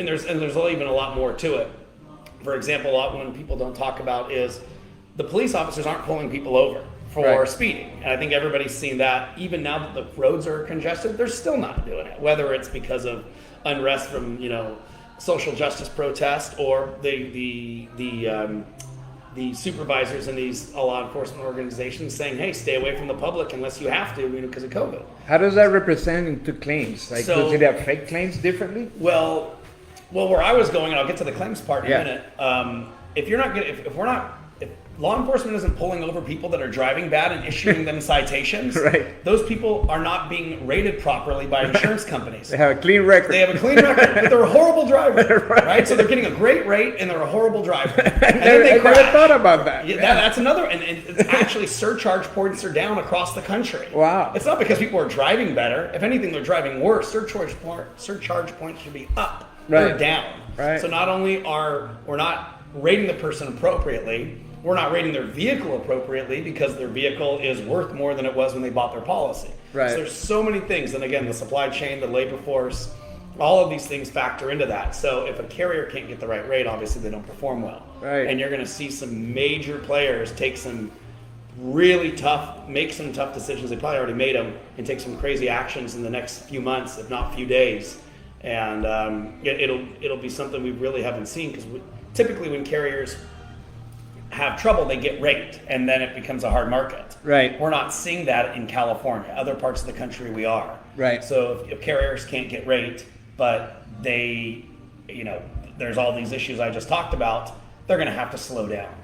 and there's even a lot more to it. For example, a lot when people don't talk about is the police officers aren't pulling people over for speeding. And I think everybody's seen that. Even now that the roads are congested, they're still not doing it. Whether it's because of unrest from, social justice protest, or the supervisors in these law enforcement organizations saying, hey, stay away from the public unless you have to, because of COVID. How does that represent into claims? Like, does it affect claims differently? Well, where I was going, and I'll get to the claims part in a minute. If law enforcement isn't pulling over people that are driving bad and issuing them citations, those people are not being rated properly by insurance companies. They have a clean record. But they're a horrible driver, right? So they're getting a great rate and they're a horrible driver. And then they crash. I never thought about that. That's another, and it's actually surcharge points are down across the country. Wow. It's not because people are driving better. If anything, they're driving worse. Surcharge points should be up. They're down. Right. So not only we're not rating the person appropriately, we're not rating their vehicle appropriately because their vehicle is worth more than it was when they bought their policy. Right. So there's so many things. And again, the supply chain, the labor force, all of these things factor into that. So if a carrier can't get the right rate, obviously they don't perform well. Right. And you're going to see some major players take some really make some tough decisions. They probably already made them, and take some crazy actions in the next few months, if not few days. And it'll be something we really haven't seen, because typically when carriers have trouble, they get raked, and then it becomes a hard market. Right. We're not seeing that in California. Other parts of the country we are. Right. So if carriers can't get raked, but they, there's all these issues I just talked about, they're going to have to slow down.